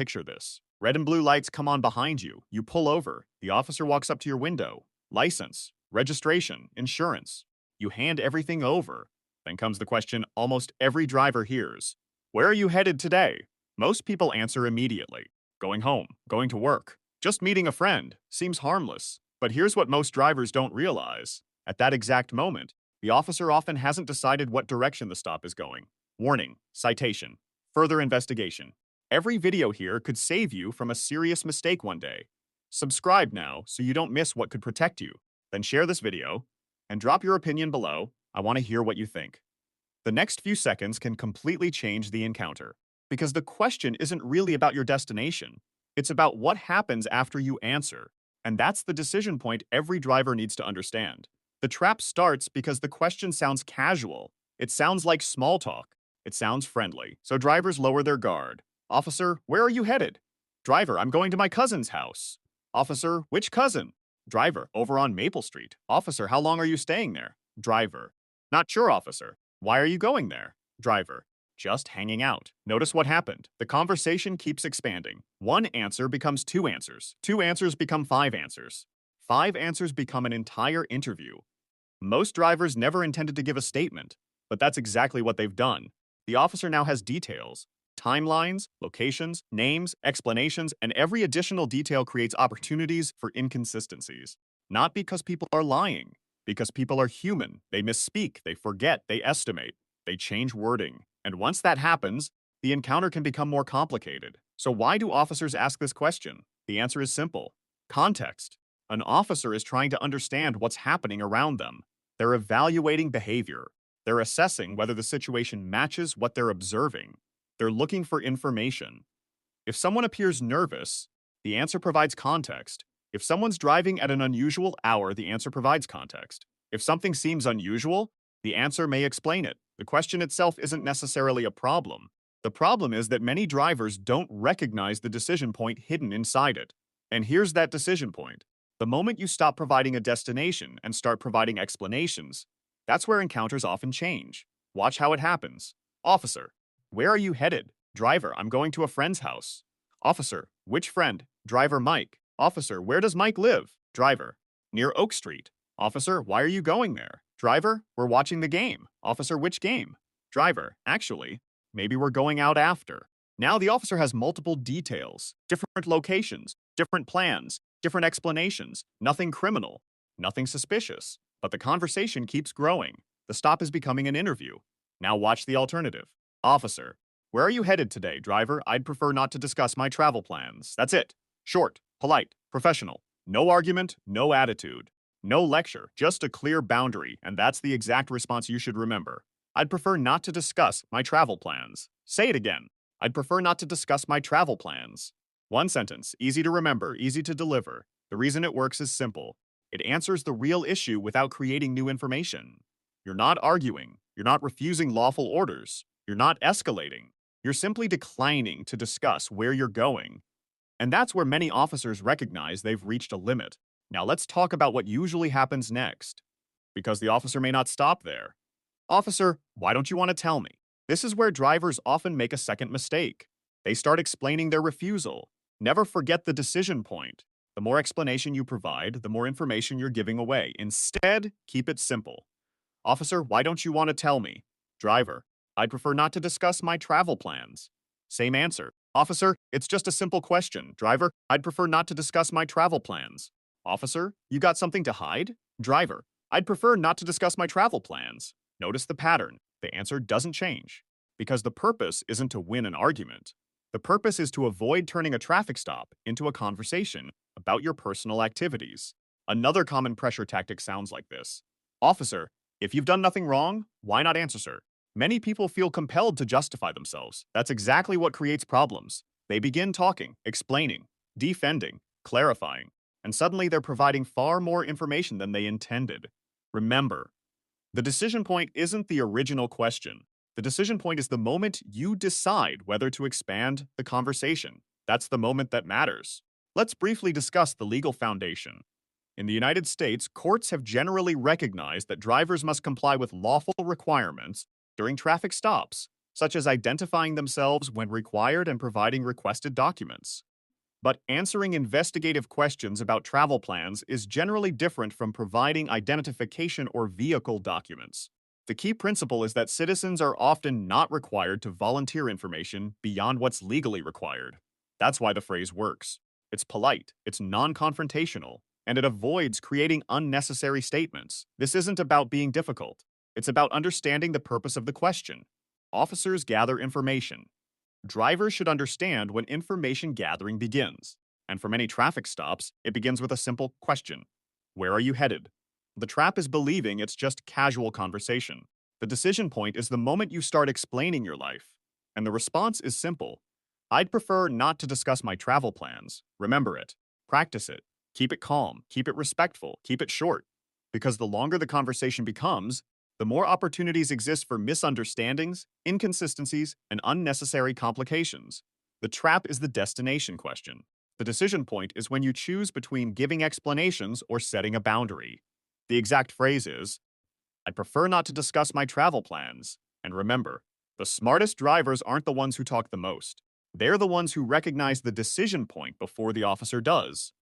picture this. Red and blue lights come on behind you. You pull over. The officer walks up to your window. License, registration, insurance. You hand everything over. Then comes the question almost every driver hears. Where are you headed today? Most people answer immediately. Going home, going to work. Just meeting a friend. Seems harmless. But here's what most drivers don't realize. At that exact moment, the officer often hasn't decided what direction the stop is going. Warning, citation, further investigation. Every video here could save you from a serious mistake one day. Subscribe now so you don't miss what could protect you. Then share this video and drop your opinion below. I want to hear what you think. The next few seconds can completely change the encounter because the question isn't really about your destination. It's about what happens after you answer. And that's the decision point every driver needs to understand. The trap starts because the question sounds casual. It sounds like small talk. It sounds friendly. So drivers lower their guard. Officer, where are you headed? Driver, I'm going to my cousin's house. Officer, which cousin? Driver, over on Maple Street. Officer, how long are you staying there? Driver, not sure, officer. Why are you going there? Driver, just hanging out. Notice what happened. The conversation keeps expanding. One answer becomes two answers. Two answers become five answers. Five answers become an entire interview. Most drivers never intended to give a statement, but that's exactly what they've done. The officer now has details, timelines, locations, names, explanations, and every additional detail creates opportunities for inconsistencies. Not because people are lying, because people are human. They misspeak, they forget, they estimate, they change wording. And once that happens, the encounter can become more complicated. So why do officers ask this question? The answer is simple. Context. An officer is trying to understand what's happening around them. They're evaluating behavior. They're assessing whether the situation matches what they're observing. They're looking for information. If someone appears nervous, the answer provides context. If someone's driving at an unusual hour, the answer provides context. If something seems unusual, the answer may explain it. The question itself isn't necessarily a problem. The problem is that many drivers don't recognize the decision point hidden inside it. And here's that decision point. The moment you stop providing a destination and start providing explanations, that's where encounters often change. Watch how it happens. Officer, where are you headed? Driver, I'm going to a friend's house. Officer, which friend? Driver, Mike. Officer, where does Mike live? Driver, near Oak Street. Officer, why are you going there? Driver, we're watching the game. Officer, which game? Driver, actually, maybe we're going out after. Now the officer has multiple details, different locations, different plans, different explanations, nothing criminal, nothing suspicious. But the conversation keeps growing. The stop is becoming an interview. Now watch the alternative. Officer, where are you headed today, driver? I'd prefer not to discuss my travel plans. That's it. Short, polite, professional. No argument, no attitude. No lecture, just a clear boundary, and that's the exact response you should remember. I'd prefer not to discuss my travel plans. Say it again. I'd prefer not to discuss my travel plans. One sentence, easy to remember, easy to deliver. The reason it works is simple. It answers the real issue without creating new information. You're not arguing. You're not refusing lawful orders. You're not escalating. You're simply declining to discuss where you're going. And that's where many officers recognize they've reached a limit. Now let's talk about what usually happens next. Because the officer may not stop there. Officer, why don't you want to tell me? This is where drivers often make a second mistake. They start explaining their refusal. Never forget the decision point. The more explanation you provide, the more information you're giving away. Instead, keep it simple. Officer, why don't you want to tell me? Driver, I'd prefer not to discuss my travel plans. Same answer. Officer, it's just a simple question. Driver, I'd prefer not to discuss my travel plans. Officer, you got something to hide? Driver, I'd prefer not to discuss my travel plans. Notice the pattern. The answer doesn't change. Because the purpose isn't to win an argument. The purpose is to avoid turning a traffic stop into a conversation about your personal activities. Another common pressure tactic sounds like this. Officer, if you've done nothing wrong, why not answer, sir? Many people feel compelled to justify themselves. That's exactly what creates problems. They begin talking, explaining, defending, clarifying, and suddenly they're providing far more information than they intended. Remember, the decision point isn't the original question. The decision point is the moment you decide whether to expand the conversation. That's the moment that matters. Let's briefly discuss the legal foundation. In the United States, courts have generally recognized that drivers must comply with lawful requirements during traffic stops. such as identifying themselves when required and providing requested documents. But answering investigative questions about travel plans is generally different from providing identification or vehicle documents. The key principle is that citizens are often not required to volunteer information beyond what's legally required. That's why the phrase works. It's polite, it's non-confrontational, and it avoids creating unnecessary statements. This isn't about being difficult. It's about understanding the purpose of the question. Officers gather information. Drivers should understand when information gathering begins. And for many traffic stops, it begins with a simple question. Where are you headed? The trap is believing it's just casual conversation. The decision point is the moment you start explaining your life. And the response is simple. I'd prefer not to discuss my travel plans. Remember it. Practice it. Keep it calm. Keep it respectful. Keep it short. Because the longer the conversation becomes, the more opportunities exist for misunderstandings, inconsistencies, and unnecessary complications. The trap is the destination question. The decision point is when you choose between giving explanations or setting a boundary. The exact phrase is, I prefer not to discuss my travel plans. And remember, the smartest drivers aren't the ones who talk the most. They're the ones who recognize the decision point before the officer does.